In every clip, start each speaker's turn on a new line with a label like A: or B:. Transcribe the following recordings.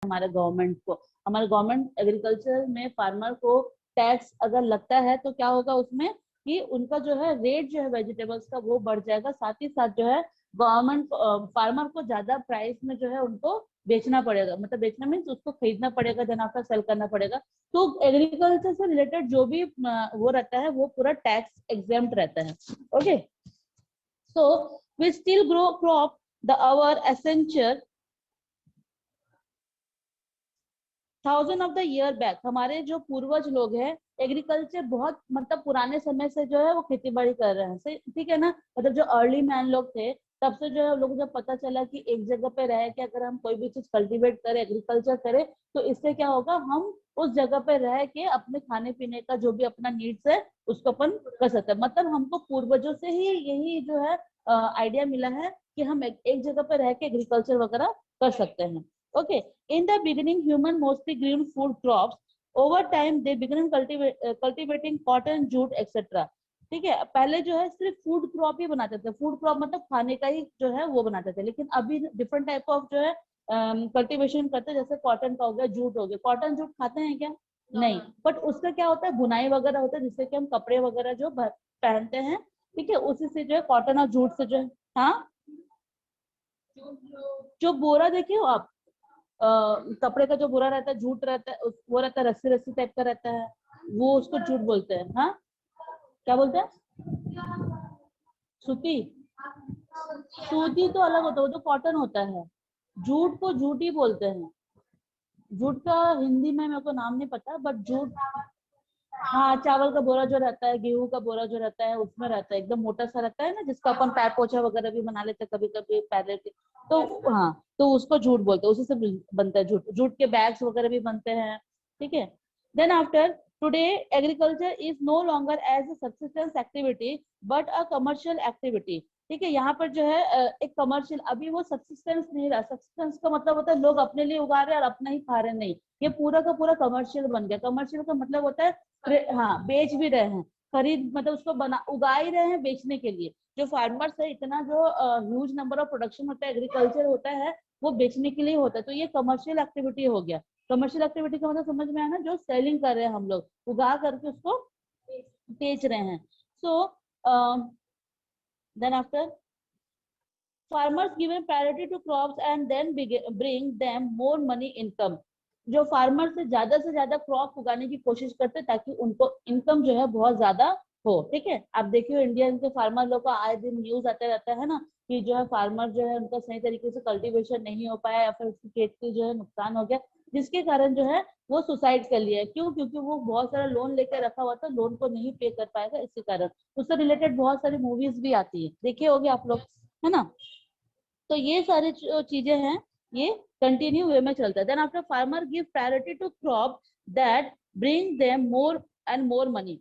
A: हमारे गवर्नमेंट को। हमारे गवर्नमेंट एग्रीकल्चर में फार्मर को टैक्स अगर लगता है तो क्या होगा उसमें कि उनका जो है रेट जो है वेजिटेबल्स का वो बढ़ जाएगा, साथ ही साथ जो है गवर्नमेंट फार्मर को ज्यादा प्राइस में जो है उनको बेचना पड़ेगा, मतलब बेचना मीन्स उसको खरीदना पड़ेगा, देन आफ्टर सेल करना पड़ेगा। तो एग्रीकल्चर से रिलेटेड जो भी वो रहता है वो पूरा टैक्स एग्जेम्प्ट रहता है। Okay, so we still grow crop the our essential thousand of the year back. हमारे जो पूर्वज लोग हैं एग्रीकल्चर बहुत मतलब पुराने समय से जो है वो खेती बाड़ी कर रहे हैं, ठीक है ना। मतलब जो अर्ली मैन लोग थे तब से जो है लोग जब पता चला कि एक जगह पे रह के अगर हम कोई भी चीज कल्टीवेट करें, एग्रीकल्चर करें, तो इससे क्या होगा, हम उस जगह पे रह के अपने खाने पीने का जो भी अपना नीड्स है उसको अपन कर सकते हैं। मतलब हमको पूर्वजों से ही यही जो है आइडिया मिला है कि हम एक जगह पे रह के एग्रीकल्चर वगैरह कर सकते हैं। Okay, in the beginning, human mostly grew food crops. Over time, they began cultivating cotton, jute, etc. ठीक है, पहले जो है सिर्फ फूड क्रॉप ही बनाते थे, फूड क्रॉप मतलब खाने का ही जो है वो बनाते थे, लेकिन अभी डिफरेंट टाइप ऑफ जो है कल्टीवेशन करते हैं, जैसे कॉटन का हो गया, जूट हो गया। कॉटन जूट खाते हैं क्या? नहीं, बट उसका क्या होता है, बुनाई वगैरह होता है जिससे कि हम कपड़े वगैरह जो पहनते हैं, ठीक है, उसी से जो है कॉटन और जूट से जो है। हाँ, जो बोरा देखे हो आप, कपड़े का जो बोरा रहता है, जूट रहता है, वो रहता है रस्सी रस्सी टाइप का रहता है, वो उसको जूट बोलते हैं। हाँ, क्या बोलते हैं? सूती? सूती तो अलग होता है, वो तो कॉटन होता है। जूट को जूट ही बोलते हैं। जूट का हिंदी में मेरे को नाम नहीं पता, बट जूट, हाँ, चावल का बोरा जो रहता है, गेहूं का बोरा जो रहता है, उसमें रहता है, एकदम मोटा सा रहता है ना, जिसका अपन पैर पोछा वगैरह भी बना लेते हैं कभी कभी पैर लेते, तो हाँ, तो उसको जूट बोलते हैं, उसी से बनता है जूट। जूट के बैग्स वगैरह भी बनते हैं, ठीक है। Then after today agriculture is no longer as a subsistence activity but a commercial activity. ठीक है, यहाँ पर जो है एक कमर्शियल, अभी वो सब्सिस्टेंस नहीं रहा। सब्सिस्टेंस का मतलब होता है लोग अपने लिए उगा रहे हैं और अपना ही खा रहे हैं, नहीं, ये पूरा का पूरा कमर्शियल बन गया। कमर्शियल का मतलब होता है हाँ, बेच भी रहे हैं, खरीद मतलब उसको बना उगा ही रहे हैं बेचने के लिए। जो फार्मर्स है, इतना जो ह्यूज नंबर ऑफ प्रोडक्शन होता है, एग्रीकल्चर होता है, वो बेचने के लिए होता है, तो ये कमर्शियल एक्टिविटी हो गया। कमर्शियल एक्टिविटी का मतलब समझ में आया ना, जो सेलिंग कर रहे हैं हम लोग, उगा करके उसको बेच रहे हैं। So then after farmers given priority to crops and then bring them more money income। जो फार्मर से ज्यादा क्रॉप उगाने की कोशिश करते हैं ताकि उनको इनकम जो है बहुत ज्यादा हो। ठीक है, आप देखिए इंडियन के फार्मर लोग का आए दिन न्यूज आता रहता है ना, कि जो है फार्मर जो है उनका सही तरीके से कल्टीवेशन नहीं हो पाया या फिर उसकी खेत की जो है नुकसान हो गया, जिसके कारण जो है वो सुसाइड कर लिया। क्यों? क्योंकि वो बहुत सारा लोन लेकर रखा हुआ था, लोन को नहीं पे कर पाएगा, इसी कारण। उससे रिलेटेड बहुत सारी मूवीज भी आती है, देखे होगे आप लोग, है ना। तो ये सारी जो चीजें हैं ये कंटिन्यू वे में चलता है। Then after farmer give priority to crop that bring them more and more money.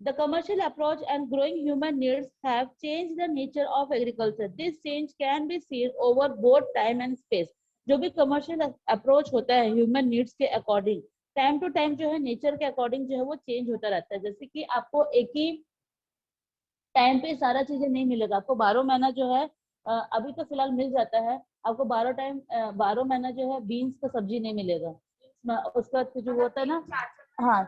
A: The commercial approach and growing human needs have changed the nature of agriculture. This change can be seen over both time and space. जो भी commercial approach होता है human needs के according, time to time जो है nature के according जो है वो चेंज होता रहता है। जैसे कि आपको एक ही टाइम पे सारा चीजें नहीं मिलेगा, आपको 12 महीना जो है अभी तो फिलहाल मिल जाता है, आपको 12 महीना जो है बीन्स का सब्जी नहीं मिलेगा। उसका जो होता है ना, हाँ,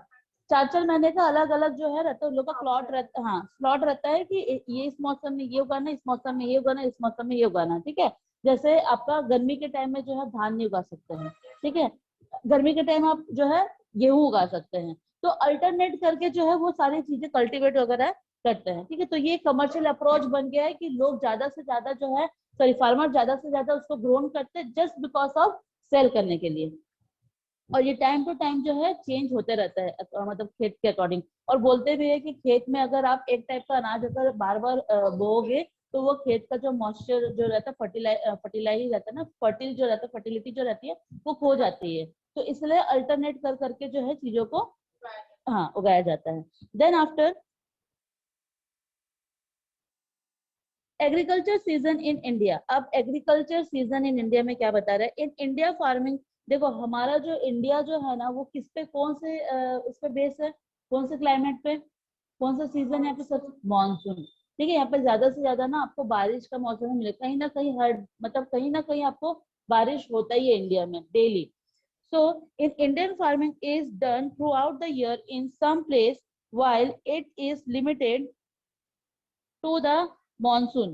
A: 4 4 महीने का अलग अलग जो है रहता है, उन लोग का प्लॉट रहता, हाँ, प्लॉट रहता है कि ये इस मौसम में ये उगाना, इस मौसम में ये उगाना, इस मौसम में ये उगाना। ठीक है, जैसे आपका गर्मी के टाइम में जो है धान नहीं उगा सकते हैं, ठीक है, गर्मी के टाइम आप जो है गेहूं उगा सकते हैं। तो अल्टरनेट करके जो है वो सारी चीजें कल्टीवेट वगैरह करते हैं। ठीक है, तो ये कमर्शियल अप्रोच बन गया है कि लोग ज्यादा से ज्यादा जो है, सॉरी, फार्मर ज्यादा से ज्यादा उसको ग्रोन करते हैं जस्ट बिकॉज ऑफ सेल करने के लिए। और ये टाइम टू टाइम जो है चेंज होते रहता है, मतलब खेत के अकॉर्डिंग। और बोलते भी है कि खेत में अगर आप एक टाइप का अनाज अगर बार बार बोओगे तो वो खेत का जो मॉइस्चर जो रहता है, फर्टिलाइज रहता है ना, फर्टिल जो रहता है, फर्टिलिटी जो रहती है वो खो जाती है। तो इसलिए अल्टरनेट कर करके जो है चीजों को, हाँ, उगाया जाता है। Then after agriculture season in India. अब एग्रीकल्चर सीजन इन इंडिया में क्या बता रहा है, इन इंडिया फार्मिंग। देखो हमारा जो इंडिया जो है ना वो किस पे, कौन से उस पे बेस है, कौन से क्लाइमेट पे, कौन सा सीजन है यहाँ पे, सब मानसून। ठीक है, यहाँ पे ज्यादा से ज्यादा ना आपको बारिश का मौसम मिलेगा, कहीं ना कहीं हर मतलब कहीं ना कहीं आपको बारिश होता ही है इंडिया में daily. So in Indian farming is done throughout the year in some place while it is limited to the monsoon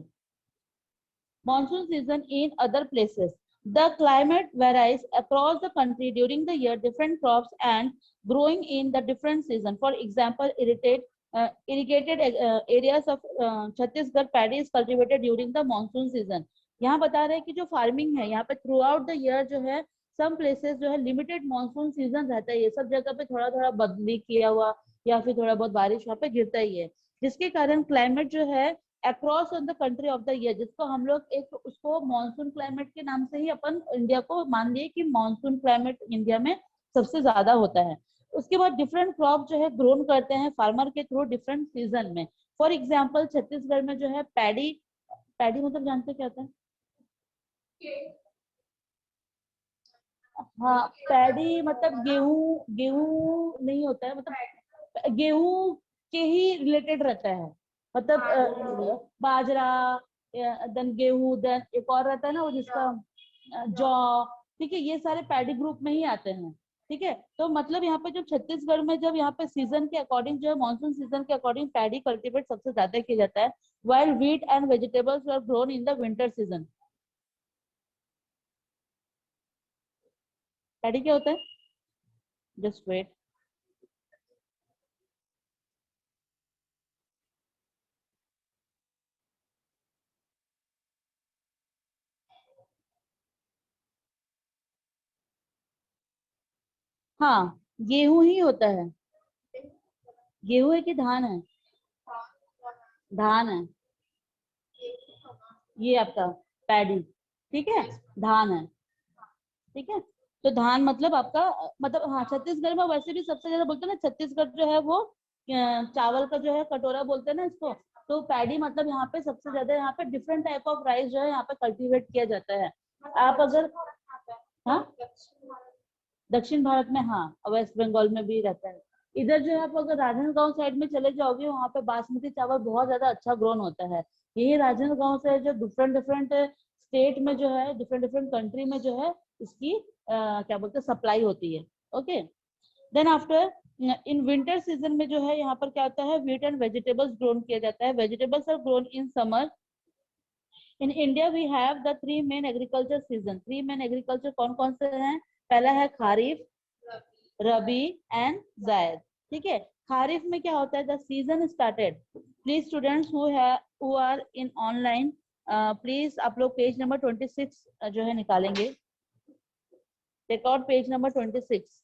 A: season in other places. The climate varies across the country during the year, different crops and growing in the different season. For example, irrigated areas of Chhattisgarh paddy is cultivated during the monsoon season. यहाँ बता रहे हैं कि जो farming है यहाँ पे through out the year जो है सम प्लेसेस जो है लिमिटेड मॉनसून सीजन रहता है. ये सब जगह पे थोड़ा थोड़ा बदली किया हुआ या फिर थोड़ा बहुत बारिश वहाँ पे गिरता ही है, जिसके कारण क्लाइमेट जो है across on the country of the year, जिसको हम लोग एक उसको मानसून क्लाइमेट के नाम से ही अपन इंडिया को मान लिए कि मानसून क्लाइमेट इंडिया में सबसे ज्यादा होता है. उसके बाद डिफरेंट क्रॉप जो है ग्रोन करते हैं फार्मर के थ्रू डिफरेंट सीजन में. फॉर एग्जाम्पल छत्तीसगढ़ में जो है पैडी, पैडी मतलब जानते क्या होता है? हाँ, पैडी मतलब गेहूं, गेहूं नहीं होता है, मतलब गेहूं के ही रिलेटेड रहता है, मतलब बाजरा, देन गेहूं, देन एक और रहता है ना वो जिसका जौ. ठीक है, ये सारे पैडी ग्रुप में ही आते हैं. ठीक है, तो मतलब यहाँ पे जब छत्तीसगढ़ में जब यहाँ पे सीजन के अकॉर्डिंग जो है मानसून सीजन के अकॉर्डिंग पैडी कल्टीवेट सबसे ज्यादा किया जाता है, while wheat and vegetables are grown in the winter season. Paddy क्या होता है? Just wait. हाँ, गेहूं ही होता है. गेहूं है कि धान है? धान है ये आपका पैडी. ठीक है, धान है. ठीक है, तो धान मतलब आपका मतलब हाँ छत्तीसगढ़ में वैसे भी सबसे ज्यादा बोलते हैं ना, छत्तीसगढ़ जो है वो चावल का जो है कटोरा बोलते हैं ना इसको. तो पैडी मतलब यहाँ पे सबसे ज्यादा यहाँ पे डिफरेंट टाइप ऑफ राइस जो है यहाँ पे कल्टीवेट किया जाता है. आप अगर हाँ दक्षिण भारत में, हाँ वेस्ट बंगाल में भी रहता है. इधर जो है आप अगर राजनांदगांव साइड में चले जाओगे वहाँ पे बासमती चावल बहुत ज्यादा अच्छा ग्रोन होता है. यही राजनांदगांव से जो डिफरेंट डिफरेंट स्टेट में जो है डिफरेंट डिफरेंट कंट्री में जो है इसकी क्या बोलते हैं सप्लाई होती है. Okay, then after in winter season में जो है यहाँ पर क्या होता है व्हीट एंड वेजिटेबल्स ग्रोन किया जाता है. Vegetables are grown in summer. In India we have the three main agriculture season. Three main agriculture कौन कौन से हैं? पहला है खारिफ, रबी एंड जायद. ठीक है, खारिफ में क्या होता है? The season started. Please students who are in online, please आप लोग पेज नंबर 26 जो है निकालेंगे. Take out page number 26.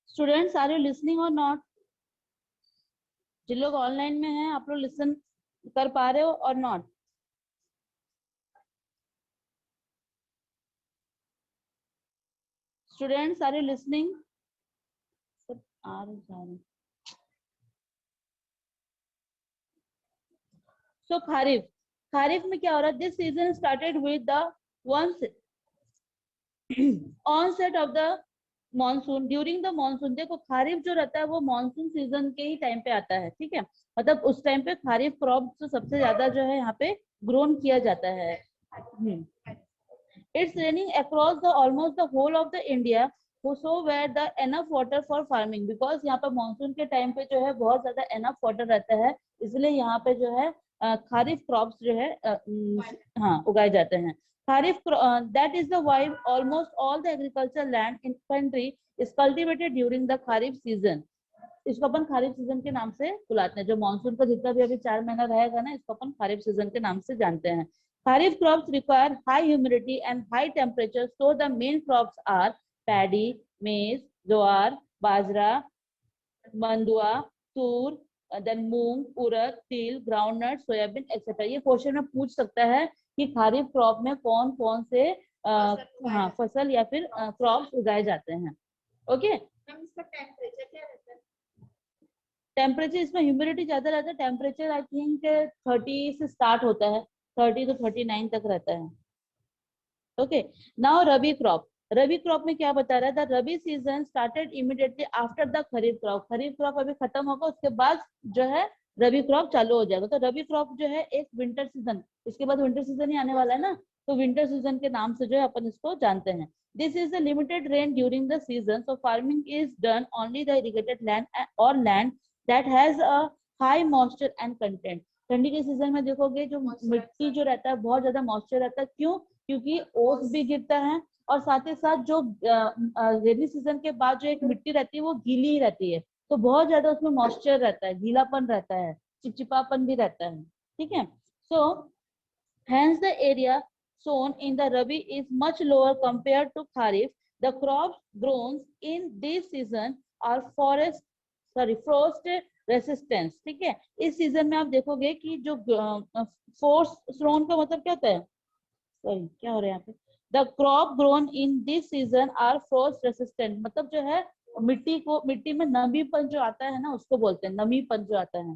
A: Students are you listening और नॉट? जिन लोग ऑनलाइन में हैं आप लोग लिसन कर पा रहे हो और not? Students are you listening? सब आ रहे जा रहे. सो खारिफ, खारिफ में क्या हो रहा है? This season started with the once onset of the monsoon during the monsoon. देखो खारिफ जो रहता है वो मॉनसून सीजन के ही टाइम पे आता है. ठीक है, मतलब उस टाइम पे खारिफ क्रॉप जो सबसे ज्यादा जो है यहाँ पे ग्रोन किया जाता है. It's raining across the almost the whole of the India, so where the enough water for farming, because यहाँ पे मानसून के टाइम पे जो है बहुत ज्यादा enough water रहता है, इसलिए यहाँ पे जो है खारिफ क्रॉप्स जो है हाँ उगाए जाते हैं. Kharif that is the why almost all the agricultural land in country is cultivated during the kharif season. इसको अपन खारिफ सीजन के नाम से बुलाते हैं. जो मानसून का जितना भी अभी 4 महीना रहेगा ना इसको अपन खारिफ सीजन के नाम से जानते हैं. Kharif crops require high humidity and high temperature, so the main crops are paddy, maize, jowar, bajra, mandua, tur, then मूंग, उड़द, तिल, ग्राउंडनट, सोयाबीन एक्सेट्रा. ये क्वेश्चन में पूछ सकता है कि खारिफ क्रॉप में कौन कौन से हाँ फसल या फिर क्रॉप्स उगाए जाते हैं. ओके, टेम्परेचर इसमें ह्यूमिडिटी ज्यादा रहता है, टेम्परेचर आई थिंक 30 से स्टार्ट होता है, 30 to 39 तक रहता है। ओके, नाउ रबी क्रॉप। रबी क्रॉप में क्या बता रहा है, the rabi season started immediately after the kharif crop. Kharif crop अभी खत्म होगा, उसके बाद जो है रबी क्रॉप चालू हो जाएगा। तो रबी क्रॉप जो है एक विंटर सीजन, इसके बाद विंटर सीजन ही आने वाला है ना, तो विंटर सीजन के नाम से जो है अपन इसको जानते हैं। This is the limited rain during the season, so farming is done only the irrigated land और land that has a high moisture and content. ठंडी के सीजन में देखोगे जो मिट्टी जो रहता है बहुत ज्यादा मॉइस्चर रहता है, क्यों? क्योंकि ओस भी गिरता है, और साथ ही साथ जो रेनी सीजन के बाद जो एक मिट्टी रहती है वो गीली ही रहती है, तो बहुत ज्यादा उसमें मॉइस्चर रहता है, गीलापन रहता है, चिपचिपापन भी रहता है। ठीक है, सो hence the area sown in the rabi is much lower compared to kharif. The crops grown in this season are frost resistance। ठीक है, इस सीजन में आप देखोगे कि जो फोर्स सोन का मतलब क्या होता है, सॉरी क्या हो रहा है यहाँ पे, the crop grown in this season are frost resistant. मतलब जो है मिट्टी में नमीपन जो आता है ना उसको बोलते हैं, नमीपन जो आता है।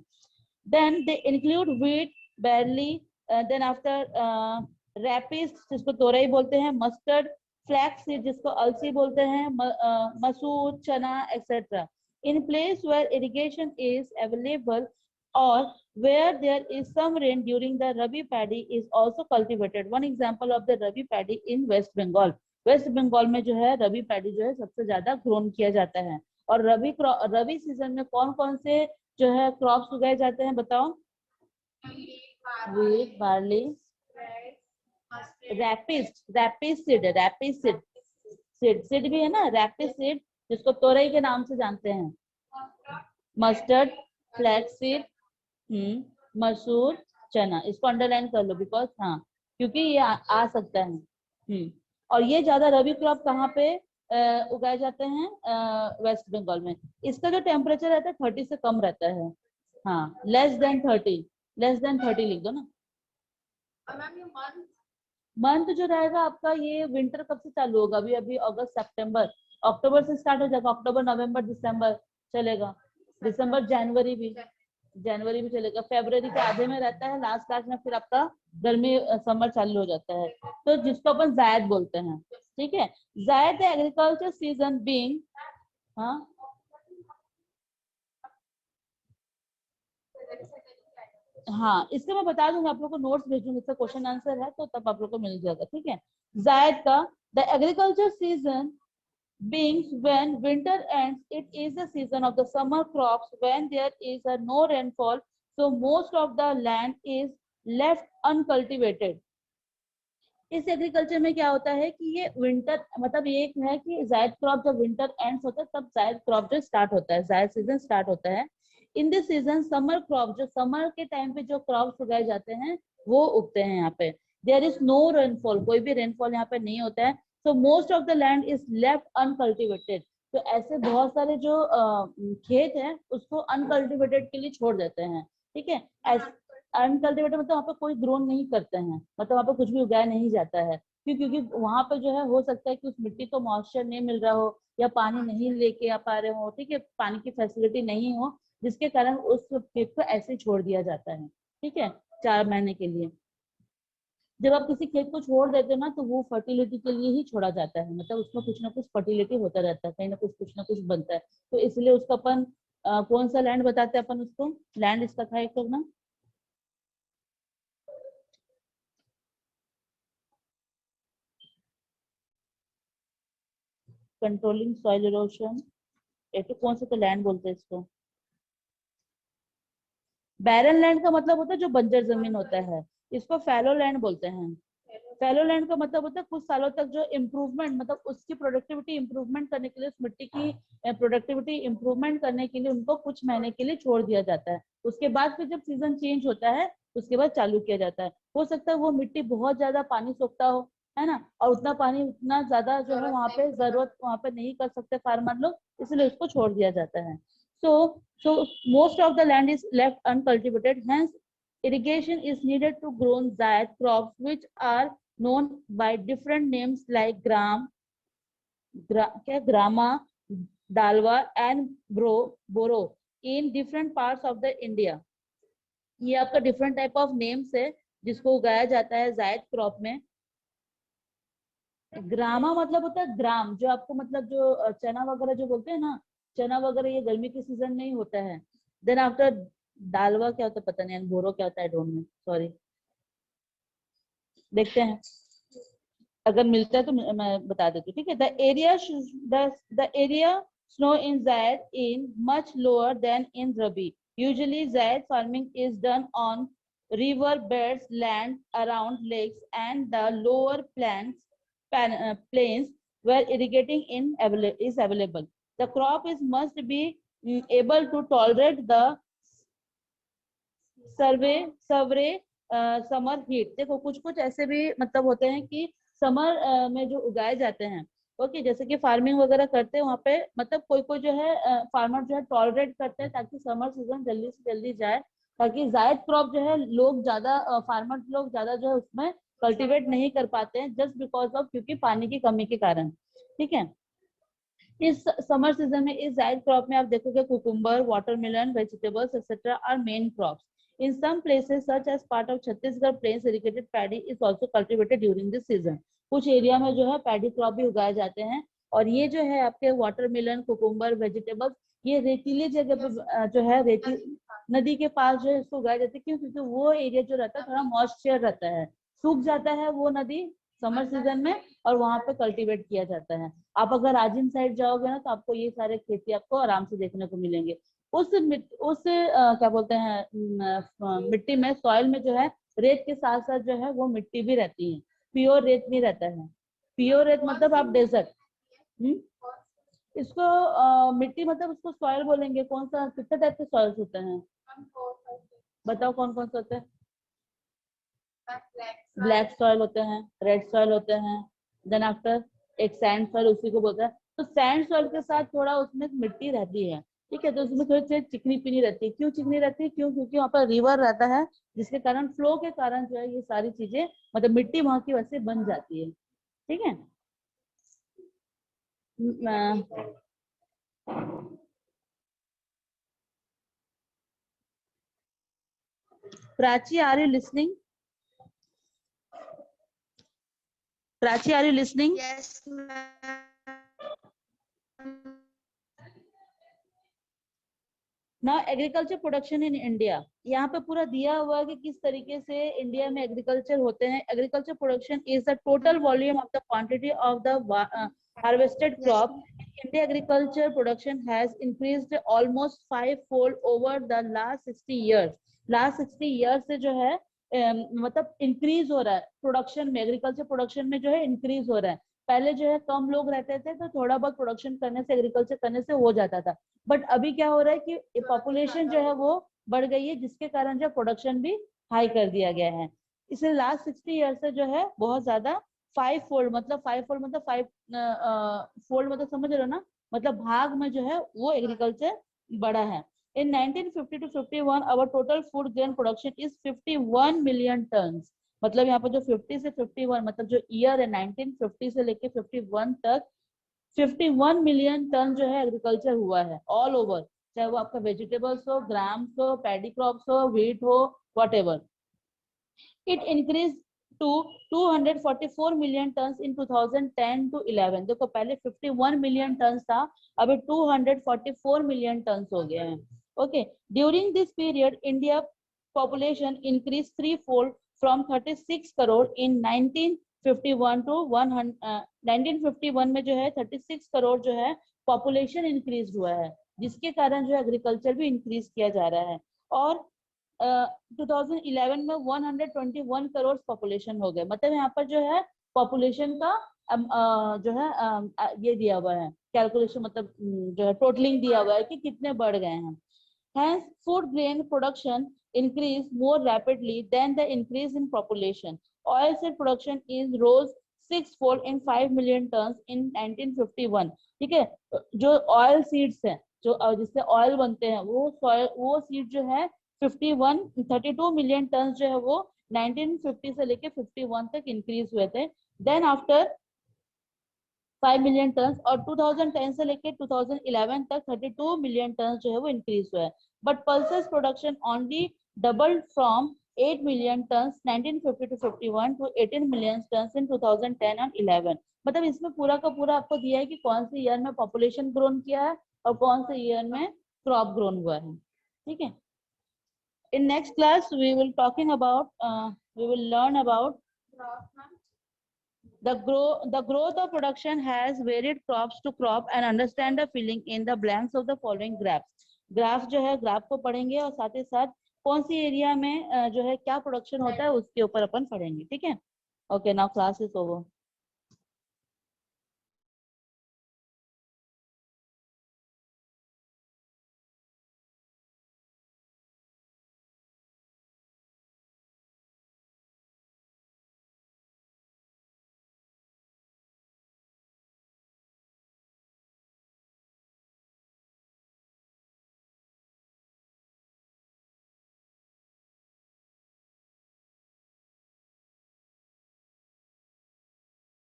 A: Then they include wheat, barley, then after rapeseed जिसको तोरई बोलते हैं, मस्टर्ड, फ्लैक्स जिसको अलसी बोलते हैं, मसूर, चना etcetera. In place where irrigation is available or where there is some rain during the rabi paddy is also cultivated. One example of the rabi paddy in West Bengal. West Bengal में जो है रबी paddy जो है सबसे ज्यादा ग्रोन किया जाता है। और रबी सीजन में कौन कौन से जो है क्रॉप्स उगाए जाते हैं बताओ? व्हीट, बार्ली, सीड भी है ना, रैपिड सीड जिसको तोरई के नाम से जानते हैं, मस्टर्ड, फ्लैक्स सीड, मसूर, चना। इसको अंडरलाइन कर लो बिकॉज हाँ, क्योंकि ये आ सकता है। और ये ज्यादा रबी क्रॉप कहाँ पे उगाए जाते हैं? वेस्ट बंगाल में। इसका जो टेम्परेचर रहता है 30 से कम रहता है। हाँ, लेस देन 30 लिख दो ना। मंथ जो रहेगा आपका, ये विंटर कब से चालू होगा? अभी अभी अगस्त सितंबर, अक्टूबर से स्टार्ट हो जाएगा, अक्टूबर नवंबर दिसंबर चलेगा, दिसंबर जनवरी भी चलेगा, फरवरी के आधे में रहता है, लास्ट में फिर आपका गर्मी समर चालू हो जाता है, तो जिसको अपन जायद बोलते हैं। ठीक है, जायद एग्रीकल्चर सीजन बीइंग, हाँ हाँ, इससे मैं बता दूंगा आप लोग को, नोट्स भेजूंगी, इसका क्वेश्चन आंसर है तो तब आप लोग को मिल जाएगा। ठीक है, जायद का the agriculture season being when winter ends, it is the season of the summer crops when there is a no rainfall, so most of the land is left uncultivated. इस एग्रीकल्चर में क्या होता है कि ये विंटर, मतलब ये है कि जायद क्रॉप जब विंटर एंड्स होता है तब जायद क्रॉप जो स्टार्ट होता है, जायद सीजन स्टार्ट होता है। इन दिस सीजन समर क्रॉप, जो समर के टाइम पे जो क्रॉप्स उगाए जाते हैं वो उगते हैं यहाँ पे। देयर इज नो रेनफॉल, कोई भी रेनफॉल यहाँ पे नहीं होता है, so most of the land is left uncultivated. तो ऐसे बहुत सारे जो खेत है उसको अनकल्टिवेटेड के लिए छोड़ देते हैं। ठीक है, अनकल्टिवेटेड मतलब वहाँ पे कोई ग्रोन नहीं करते हैं, मतलब वहाँ पे कुछ भी उगाया नहीं जाता है। क्यों? क्योंकि वहां पे जो है हो सकता है कि उस मिट्टी को मॉइस्चर नहीं मिल रहा हो, या पानी नहीं लेके आ पा रहे हो, ठीक है, पानी की फैसिलिटी नहीं हो, जिसके कारण उस खेत को ऐसे छोड़ दिया जाता है। ठीक है, 4 महीने के लिए। जब आप किसी खेत को छोड़ देते हो ना तो वो फर्टिलिटी के लिए ही छोड़ा जाता है, मतलब उसमें कुछ ना कुछ फर्टिलिटी होता रहता है, कहीं ना कुछ बनता है, तो इसलिए उसको अपन कौन सा लैंड बताते हैं अपन उसको? लैंड इसका था एक तो ना, कंट्रोलिंग सॉइल इरोशन, एक तो कौन सा तो लैंड बोलते हैं इसको। बैरन लैंड का मतलब होता है जो बंजर जमीन होता है, इसको फैलो लैंड बोलते हैं। फैलो लैंड का मतलब होता है कुछ सालों तक जो इम्प्रूवमेंट, मतलब उसकी प्रोडक्टिविटी इम्प्रूवमेंट करने के लिए, उस मिट्टी की प्रोडक्टिविटी इम्प्रूवमेंट करने के लिए उनको कुछ महीने के लिए छोड़ दिया जाता है। उसके बाद फिर जब सीजन चेंज होता है उसके बाद चालू किया जाता है। हो सकता है वो मिट्टी बहुत ज्यादा पानी सोखता हो, है ना, और उतना पानी उतना ज्यादा जो है वहाँ पे जरूरत वहाँ पे नहीं कर सकते फार्मर लोग, इसलिए उसको छोड़ दिया जाता है। So most of the land is left uncultivated. Hence, irrigation is needed to grow zayat crops, which are known by different names like grama, dalwa, and boro. In different parts of the India. ये आपका different type of names है जिसको उगाया जाता है जायद crop में। ग्रामा मतलब होता है ग्राम, जो आपको मतलब जो चना वगैरह जो बोलते हैं ना, चना वगैरह ये गर्मी के सीजन में ही होता है। देन आफ्टर दालवा क्या होता है पता नहीं, बोरो क्या होता है, आई डोंट नो, सॉरी, देखते हैं अगर मिलता है तो मैं बता देती हूँ, ठीक है। The area sown in Zaid in much lower than in Rabi. Usually Zaid farming is done on river beds, land around lakes, and the lower plains where irrigating is available. The crop is must be able to tolerate the severe summer heat. देखो कुछ कुछ ऐसे भी मतलब होते हैं कि summer में जो उगाए जाते हैं, ओके, जैसे कि फार्मिंग वगैरह करते हैं वहाँ पे, मतलब कोई कोई जो है फार्मर जो है टॉलरेट करते हैं ताकि समर सीजन जल्दी से जल्दी जाए, ताकि जायद क्रॉप जो है लोग ज्यादा फार्मर लोग ज्यादा जो है उसमें कल्टीवेट नहीं कर पाते हैं, जस्ट बिकॉज ऑफ क्योंकि पानी की कमी के कारण, ठीक है। इस समर सीजन में इस जायद क्रॉप में आप देखोगे cucumber, watermelon, vegetables etcetera are main crops. In some places, such as part of Chhattisgarh plains, irrigated paddy is also cultivated during this season. कुछ एरिया में जो है पैडी क्रॉप भी उगाए जाते हैं, और ये जो है आपके वाटरमेलन, कुकुम्बर, वेजिटेबल्स, ये रेतीली जगह पे जो है रेती नदी के पास जो है इसको उगाए जाते हैं। क्यों? क्योंकि वो एरिया जो रहता है थोड़ा मॉइस्चर रहता है, सूख जाता है वो नदी समर सीजन में, और वहां पे कल्टीवेट किया जाता है। आप अगर राजिम साइड जाओगे ना तो आपको ये सारे खेती आपको आराम से देखने को मिलेंगे। उस क्या बोलते हैं मिट्टी में, सॉइल में जो है रेत के साथ साथ जो है वो मिट्टी भी रहती है, प्योर रेत नहीं रहता है। प्योर रेत मतलब आप डेजर्ट, इसको मिट्टी मतलब उसको सॉइल बोलेंगे। कौन सा, कितने टाइप के सॉइल्स होते हैं बताओ, कौन कौन से होते हैं? ब्लैक सॉइल होते हैं, रेड सॉइल होते हैं, देन आफ्टर एक सैंड सॉइल उसी को बोलते हैं। तो सैंड सॉइल के साथ थोड़ा उसमें मिट्टी रहती है, ठीक है, तो उसमें थोड़ी सी चिकनी पिनी रहती है। क्यों चिकनी रहती है? क्यों? क्योंकि वहाँ पर रिवर रहता है, जिसके कारण फ्लो के कारण जो है ये सारी चीजें मतलब मिट्टी वहां की वैसे बन जाती है, ठीक है। Prachi, are you listening? Prachi, are you listening?
B: Yes, ma'am.
A: ना एग्रीकल्चर प्रोडक्शन इन इंडिया, यहाँ पे पूरा दिया हुआ है कि किस तरीके से इंडिया में एग्रीकल्चर होते हैं। Agriculture production is the total volume of the quantity of the harvested crop. India agriculture production has increased almost 5-fold over the last 60 years। Last 60 years से जो है मतलब इंक्रीज हो रहा है प्रोडक्शन में, एग्रीकल्चर प्रोडक्शन में जो है इंक्रीज हो रहा है। पहले जो है कम लोग रहते थे तो थोड़ा बहुत प्रोडक्शन करने से, एग्रीकल्चर करने से हो जाता था, बट अभी क्या हो रहा है कि पॉपुलेशन जो है वो बढ़ गई है, जिसके कारण जो प्रोडक्शन भी हाई कर दिया गया है। इसलिए लास्ट 60 ईयर से जो है बहुत ज्यादा 5-fold मतलब 5 फोल्ड मतलब समझ रहे हो ना, मतलब भाग में जो है वो एग्रीकल्चर बढ़ा है। In 1950 to 51, our total food grain production is 51 million tons। मतलब यहाँ पर जो 50 से 51 मतलब जो ईयर है 1950 से लेके 51 तक 51 मिलियन टन जो है एग्रीकल्चर हुआ है ऑल ओवर, चाहे वो आपका वेजिटेबल्स हो, ग्राम्स हो, पैडी क्रॉप्स हो, व्हीट हो, whatever. It increase to 244 million ton in 2010 to 11। देखो पहले 51 मिलियन टन था, अभी 244 मिलियन टन हो गए हैं। Okay, during this period India population increase 3-fold from 36 crore in 1951 to 1951 में जो है 36 करोड़ जो है पॉपुलेशन इंक्रीज हुआ है, जिसके कारण जो है एग्रीकल्चर भी इंक्रीज किया जा रहा है। और 2011 में 121 करोड़ पॉपुलेशन हो गए। मतलब यहाँ पर जो है पॉपुलेशन का जो है ये दिया हुआ है कैलकुलेशन, मतलब जो है टोटलिंग दिया हुआ है कि कितने बढ़ गए हैं। Hence, food grain production increased more rapidly than the increase in population. Oilseed production is rose 6-fold in 5 million tons in 1951। ठीक है, जो ऑयल सीड्स हैं जो जिससे ऑयल बनते हैं वो सीड जो है 32 मिलियन टन जो है वो 1950 से लेके 51 तक इंक्रीज हुए थे। देन आफ्टर 5 मिलियन टन, और 2010 से लेके 2011 तक 32 मिलियन टन जो है वो इंक्रीज हुआ है। But pulses production only doubled from 8 million ton 1950 to 51 to 18 million ton in 2010 and 11। मतलब इसमें पूरा का पूरा आपको दिया है कि कौन से ईयर में पॉपुलेशन ग्रोन किया है और कौन से ईयर में क्रॉप ग्रोन हुआ है। ठीक है। In next class we will learn about the growth of production has varied crops to crop and understand the filling in the blanks of the following graphs। Graph जो है graph को पढ़ेंगे और साथ ही साथ कौन सी एरिया में जो है क्या प्रोडक्शन होता है उसके ऊपर अपन पढ़ेंगे। ठीक है। Okay, now class is over.